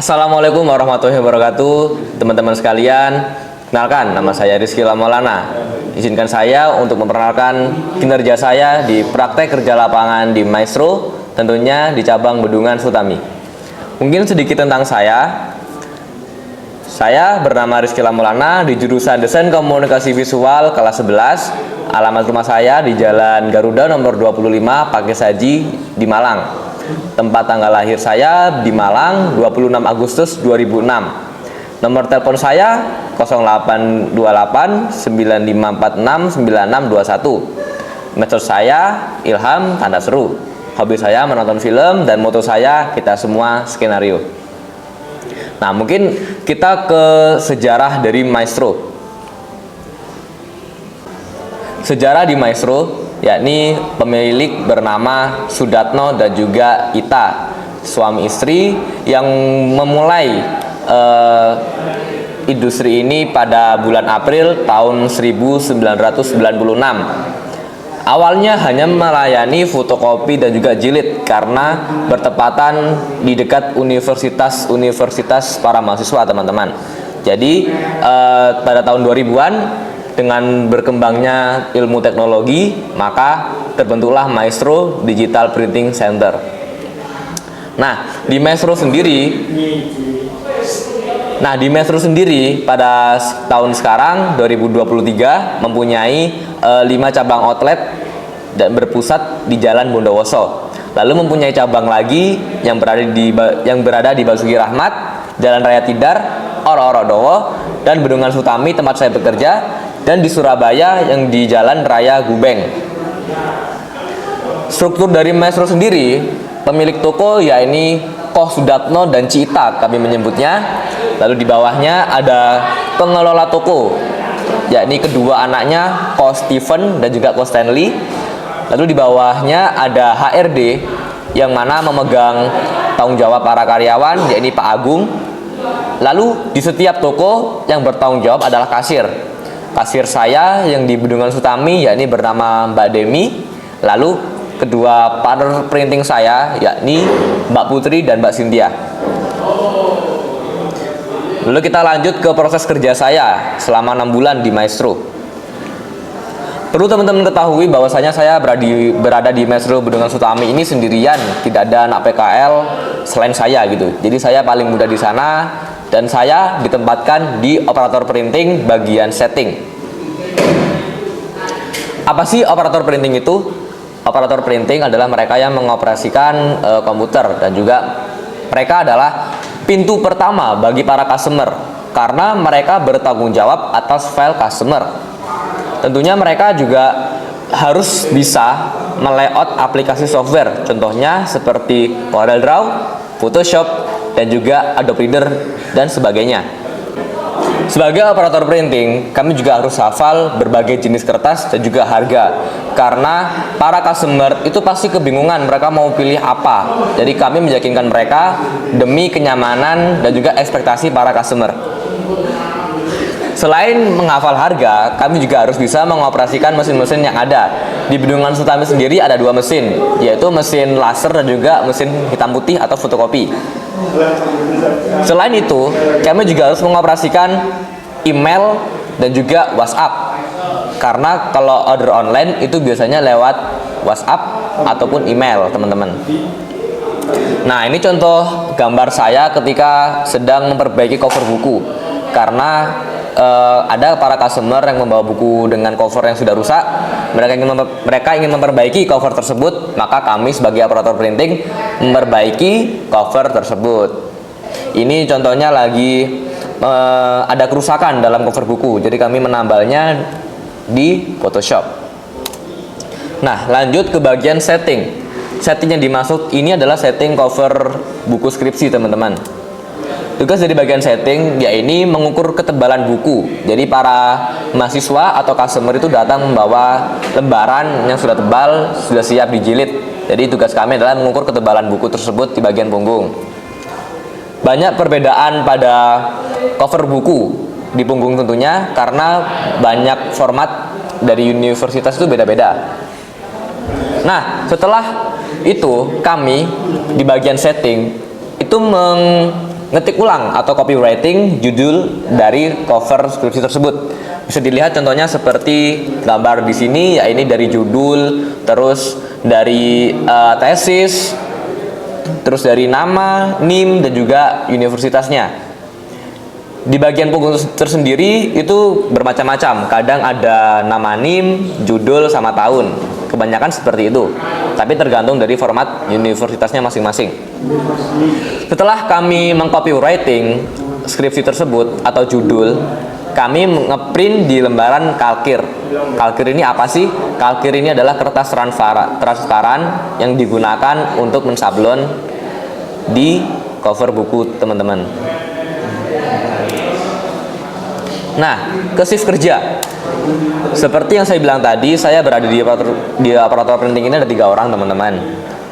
Assalamualaikum warahmatullahi wabarakatuh, teman-teman sekalian. Kenalkan, nama saya Rizky Lamolana. Izinkan saya untuk memperkenalkan kinerja saya di praktek kerja lapangan di Maestro, tentunya di cabang Bendungan Sutami. Mungkin sedikit tentang saya. Saya bernama Rizky Lamolana di jurusan Desain Komunikasi Visual kelas 11. Alamat rumah saya di Jalan Garuda nomor 25 Pakai Saji di Malang. Tempat tanggal lahir saya di Malang 26 Agustus 2006. Nomor telepon saya 0828 9546 9621. Medsos saya Ilham Tanda Seru. Hobi saya menonton film dan moto saya kita semua skenario. Nah, mungkin kita ke sejarah dari Maestro. Sejarah di Maestro, yakni pemilik bernama Sudatno dan juga Ita, suami istri yang memulai industri ini pada bulan April tahun 1996. Awalnya hanya melayani fotokopi dan juga jilid karena bertepatan di dekat universitas para mahasiswa, teman-teman. Jadi pada tahun 2000-an dengan berkembangnya ilmu teknologi, maka terbentuklah Maestro Digital Printing Center. Nah, di Maestro sendiri pada tahun sekarang 2023 mempunyai 5 cabang outlet dan berpusat di Jalan Bondowoso. Lalu mempunyai cabang lagi yang berada di Basuki Rahmat, Jalan Raya Tidar, Oro-Oro-Dowo, dan Bendungan Sutami tempat saya bekerja, dan di Surabaya yang di Jalan Raya Gubeng. Struktur dari Maestro sendiri, pemilik toko yakni Koh Sudatno dan Cita kami menyebutnya. Lalu di bawahnya ada pengelola toko, yakni kedua anaknya Koh Steven dan juga Koh Stanley. Lalu di bawahnya ada HRD yang mana memegang tanggung jawab para karyawan, yakni Pak Agung. Lalu di setiap toko yang bertanggung jawab adalah kasir. Kasir saya yang di Bendungan Sutami yakni bernama Mbak Demi. Lalu kedua partner printing saya yakni Mbak Putri dan Mbak Cynthia. Lalu kita lanjut ke proses kerja saya selama 6 bulan di Maestro. Perlu teman-teman ketahui bahwasanya saya berada di Maestro Bendungan Sutami ini sendirian, tidak ada anak PKL selain saya gitu. Jadi saya paling muda di sana dan saya ditempatkan di operator printing bagian setting. Apa sih operator printing itu? Operator printing adalah mereka yang mengoperasikan komputer dan juga mereka adalah pintu pertama bagi para customer karena mereka bertanggung jawab atas file customer. Tentunya mereka juga harus bisa melayout aplikasi software, contohnya seperti CorelDRAW, Photoshop, dan juga Adobe Reader dan sebagainya. Sebagai operator printing, kami juga harus hafal berbagai jenis kertas dan juga harga karena para customer itu pasti kebingungan mereka mau pilih apa. Jadi kami meyakinkan mereka demi kenyamanan dan juga ekspektasi para customer. Selain menghafal harga, kami juga harus bisa mengoperasikan mesin-mesin yang ada. Di Bendungan Sutami sendiri ada 2 mesin, yaitu mesin laser dan juga mesin hitam putih atau fotokopi. Selain itu, kami juga harus mengoperasikan email dan juga WhatsApp. Karena kalau order online itu biasanya lewat WhatsApp ataupun email, teman-teman. Nah, ini contoh gambar saya ketika sedang memperbaiki cover buku. Karena ada para customer yang membawa buku dengan cover yang sudah rusak. Mereka ingin memperbaiki cover tersebut, maka kami sebagai operator printing memperbaiki cover tersebut. Ini contohnya lagi ada kerusakan dalam cover buku, jadi kami menambalnya di Photoshop. Nah, lanjut ke bagian setting. Setting yang dimaksud ini adalah setting cover buku skripsi, teman-teman. Tugas dari bagian setting yaitu mengukur ketebalan buku. Jadi para mahasiswa atau customer itu datang membawa lembaran yang sudah tebal, sudah siap dijilid. Jadi tugas kami adalah mengukur ketebalan buku tersebut di bagian punggung. Banyak perbedaan pada cover buku di punggung tentunya karena banyak format dari universitas itu beda-beda. Nah, setelah itu kami di bagian setting itu ngetik ulang atau copywriting judul dari cover skripsi tersebut. Bisa dilihat contohnya seperti gambar di sini, ya ini dari judul, terus dari tesis, terus dari nama, NIM, dan juga universitasnya. Di bagian punggung tersendiri itu bermacam-macam. Kadang ada nama NIM, judul, sama tahun. Kebanyakan seperti itu. Tapi tergantung dari format universitasnya masing-masing. Setelah kami mengcopywriting skripsi tersebut atau judul, kami ngeprint di lembaran kalkir. Kalkir ini apa sih? Kalkir ini adalah kertas transparan yang digunakan untuk mensablon di cover buku teman-teman. Nah, ke shift kerja. Seperti yang saya bilang tadi, saya berada di operator printing ini ada 3 orang teman-teman.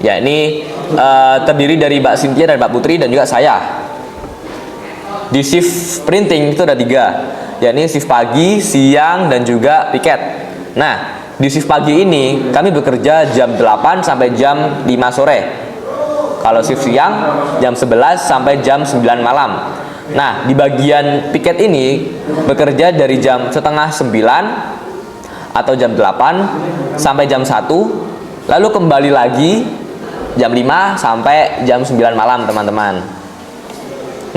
Ya, ini terdiri dari Mbak Cynthia dan Mbak Putri dan juga saya. Di shift printing itu ada 3, yakni shift pagi, siang, dan juga piket. Nah, di shift pagi ini kami bekerja jam 8 sampai jam 5 sore. Kalau shift siang jam 11 sampai jam 9 malam. Nah, di bagian piket ini bekerja dari jam setengah 9 atau jam 8 sampai jam 1, lalu kembali lagi jam 5 sampai jam 9 malam teman-teman.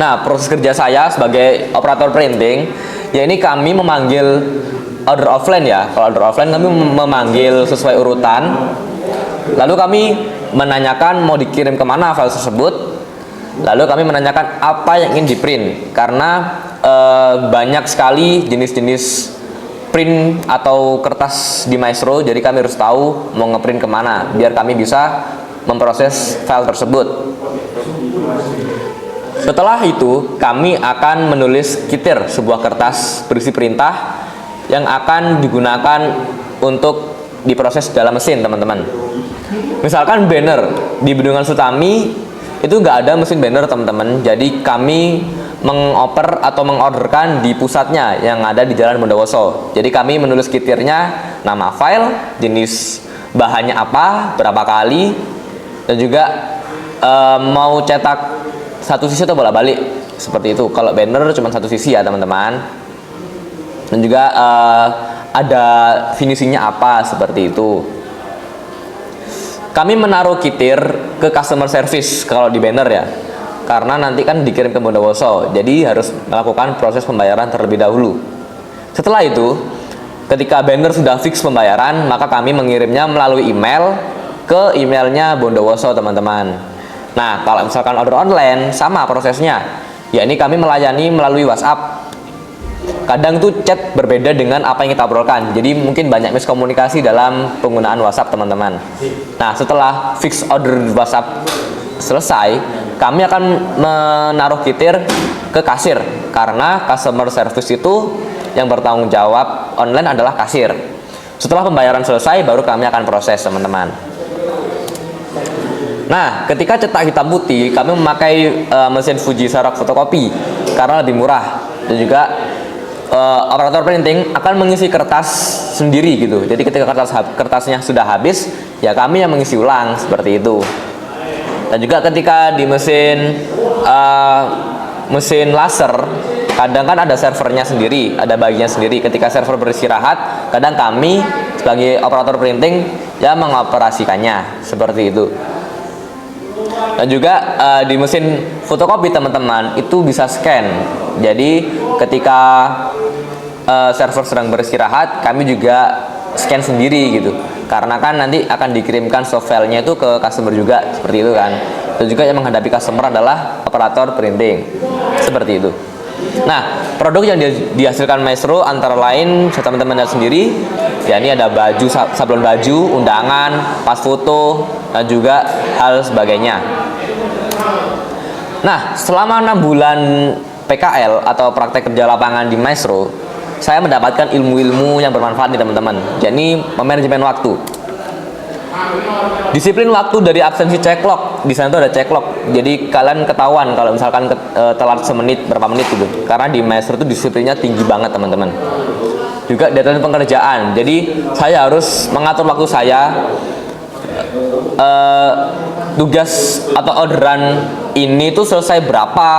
Nah, proses kerja saya sebagai operator printing, ya ini kami memanggil order offline ya. Kalau order offline kami memanggil sesuai urutan, lalu kami menanyakan mau dikirim kemana file tersebut. Lalu kami menanyakan apa yang ingin di-print, karena banyak sekali jenis-jenis print atau kertas di Maestro, jadi kami harus tahu mau ngeprint kemana, biar kami bisa memproses file tersebut. Setelah itu, kami akan menulis kitir, sebuah kertas berisi perintah yang akan digunakan untuk diproses dalam mesin, teman-teman. Misalkan banner di Bendungan Sutami itu nggak ada mesin banner teman-teman, jadi kami mengoper atau mengorderkan di pusatnya yang ada di Jalan Bondowoso. Jadi kami menulis kitirnya, nama file, jenis bahannya apa, berapa kali, dan juga mau cetak satu sisi atau bolak-balik seperti itu. Kalau banner cuma satu sisi ya teman-teman, dan juga ada finishingnya apa seperti itu. Kami menaruh kitir ke customer service kalau di banner ya, karena nanti kan dikirim ke Bondowoso, jadi harus melakukan proses pembayaran terlebih dahulu. Setelah itu, ketika banner sudah fix pembayaran, maka kami mengirimnya melalui email ke emailnya Bondowoso teman-teman. Nah, kalau misalkan order online sama prosesnya, ya ini kami melayani melalui WhatsApp. Kadang tuh chat berbeda dengan apa yang kita obrolkan, jadi mungkin banyak miskomunikasi dalam penggunaan WhatsApp teman-teman. Nah, setelah fix order WhatsApp selesai, kami akan menaruh kitir ke kasir, karena customer service itu yang bertanggung jawab online adalah kasir. Setelah pembayaran selesai, baru kami akan proses teman-teman. Nah, ketika cetak hitam putih, kami memakai mesin Fuji Xerox fotokopi karena lebih murah, dan juga operator printing akan mengisi kertas sendiri gitu. Jadi ketika kertasnya sudah habis, ya kami yang mengisi ulang seperti itu. Dan juga ketika di mesin laser, kadang kan ada servernya sendiri, ada bagian sendiri. Ketika server beristirahat, kadang kami sebagai operator printing ya mengoperasikannya seperti itu. Dan juga di mesin fotokopi teman-teman itu bisa scan. Jadi ketika server sedang beristirahat, kami juga scan sendiri gitu. Karena kan nanti akan dikirimkan soft file-nya itu ke customer juga, seperti itu kan. Dan juga yang menghadapi customer adalah operator printing, seperti itu. Nah, produk yang dihasilkan Maestro antara lain teman-teman lihat sendiri, ya ini ada baju, sablon baju, undangan, pas foto, dan juga hal sebagainya. Nah, selama 6 bulan PKL atau praktek kerja lapangan di Maestro, saya mendapatkan ilmu-ilmu yang bermanfaat nih teman-teman. Jadi manajemen waktu, disiplin waktu dari absensi ceklock. Di sana tuh ada ceklock, jadi kalian ketahuan kalau misalkan telat semenit, berapa menit gitu. Karena di Maestro itu disiplinnya tinggi banget teman-teman. Juga deadline pengerjaan, jadi saya harus mengatur waktu saya, tugas atau orderan ini tuh selesai berapa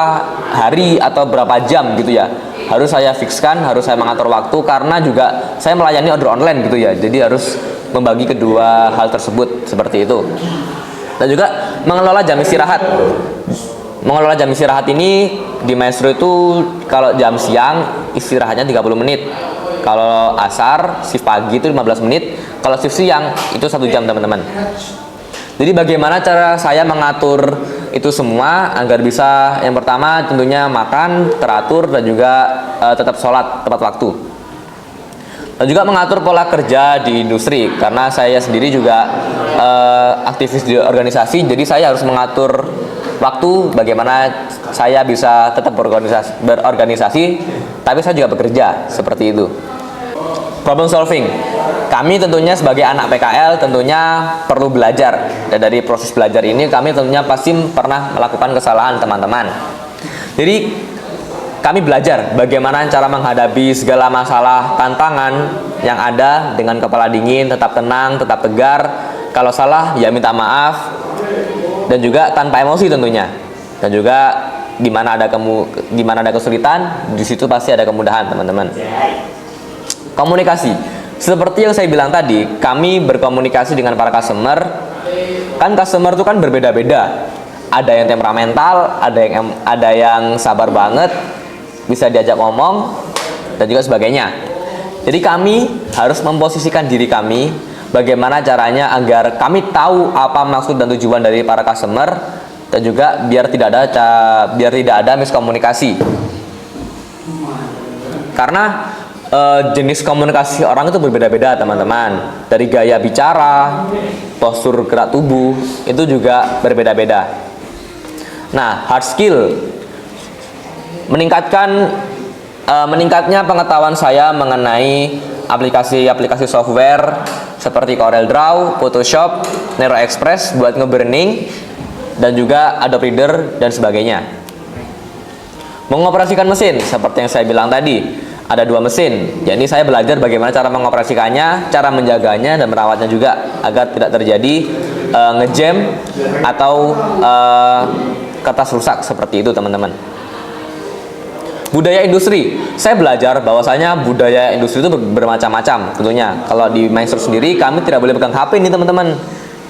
hari atau berapa jam gitu ya. Harus saya fixkan, harus saya mengatur waktu karena juga saya melayani order online gitu ya. Jadi harus membagi kedua hal tersebut seperti itu. Dan juga mengelola jam istirahat. Mengelola jam istirahat ini di Maestro itu kalau jam siang istirahatnya 30 menit. Kalau asar, shift pagi itu 15 menit. Kalau shift siang itu 1 jam teman-teman. Jadi bagaimana cara saya mengatur itu semua agar bisa, yang pertama tentunya makan teratur dan juga tetap sholat tepat waktu. Dan juga mengatur pola kerja di industri karena saya sendiri juga aktivis di organisasi, jadi saya harus mengatur waktu bagaimana saya bisa tetap berorganisasi tapi saya juga bekerja seperti itu. Problem solving, kami tentunya sebagai anak PKL tentunya perlu belajar, dan dari proses belajar ini kami tentunya pasti pernah melakukan kesalahan teman-teman. Jadi kami belajar bagaimana cara menghadapi segala masalah tantangan yang ada dengan kepala dingin, tetap tenang, tetap tegar. Kalau salah ya minta maaf, dan juga tanpa emosi tentunya. Dan juga di mana ada kesulitan, di situ pasti ada kemudahan teman-teman. Komunikasi, seperti yang saya bilang tadi, kami berkomunikasi dengan para customer. Kan customer itu kan berbeda-beda. Ada yang temperamental, ada yang sabar banget, bisa diajak ngomong, dan juga sebagainya. Jadi kami harus memposisikan diri kami, bagaimana caranya agar kami tahu apa maksud dan tujuan dari para customer, dan juga biar tidak ada miskomunikasi. Karena jenis komunikasi orang itu berbeda-beda teman-teman. Dari gaya bicara, postur gerak tubuh itu juga berbeda-beda. Nah, hard skill, meningkatnya pengetahuan saya mengenai aplikasi-aplikasi software seperti CorelDRAW, Photoshop, Nero Express buat nge-burning, dan juga Adobe Reader dan sebagainya. Mengoperasikan mesin, seperti yang saya bilang tadi, ada 2 mesin. Jadi saya belajar bagaimana cara mengoperasikannya, cara menjaganya dan merawatnya juga agar tidak terjadi ngejam atau kertas rusak seperti itu teman-teman. Budaya industri, saya belajar bahwasanya budaya industri itu bermacam-macam tentunya. Kalau di Maestro sendiri kami tidak boleh pegang HP nih teman-teman.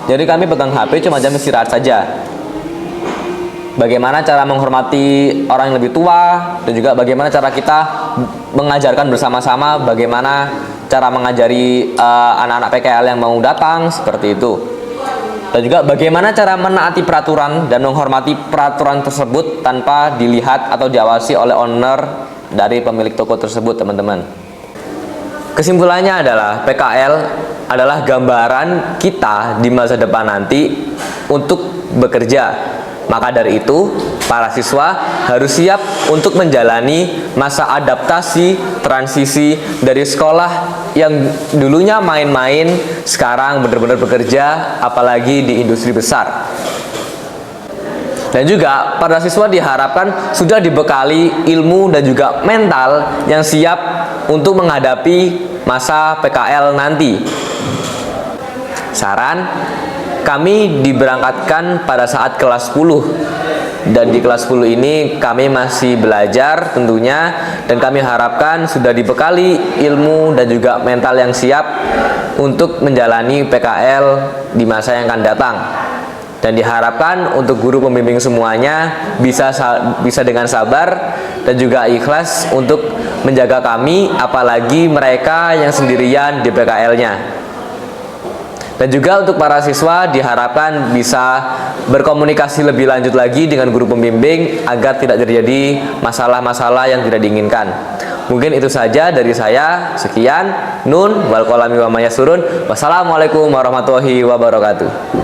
Jadi kami pegang HP cuma jam istirahat saja. Bagaimana cara menghormati orang yang lebih tua, dan juga bagaimana cara kita mengajarkan bersama-sama, bagaimana cara mengajari anak-anak PKL yang mau datang seperti itu. Dan juga bagaimana cara menaati peraturan dan menghormati peraturan tersebut tanpa dilihat atau diawasi oleh owner dari pemilik toko tersebut teman-teman. Kesimpulannya adalah PKL adalah gambaran kita di masa depan nanti untuk bekerja. Maka dari itu, para siswa harus siap untuk menjalani masa adaptasi transisi dari sekolah yang dulunya main-main, sekarang benar-benar bekerja, apalagi di industri besar. Dan juga para siswa diharapkan sudah dibekali ilmu dan juga mental yang siap untuk menghadapi masa PKL nanti. Saran, kami diberangkatkan pada saat kelas 10, dan di kelas 10 ini kami masih belajar tentunya, dan kami harapkan sudah dibekali ilmu dan juga mental yang siap untuk menjalani PKL di masa yang akan datang. Dan diharapkan untuk guru pembimbing semuanya bisa dengan sabar dan juga ikhlas untuk menjaga kami, apalagi mereka yang sendirian di PKL-nya. Dan juga untuk para siswa diharapkan bisa berkomunikasi lebih lanjut lagi dengan guru pembimbing agar tidak terjadi masalah-masalah yang tidak diinginkan. Mungkin itu saja dari saya. Sekian. Nun wal qalami wa ma yasurun. Wassalamualaikum warahmatullahi wabarakatuh.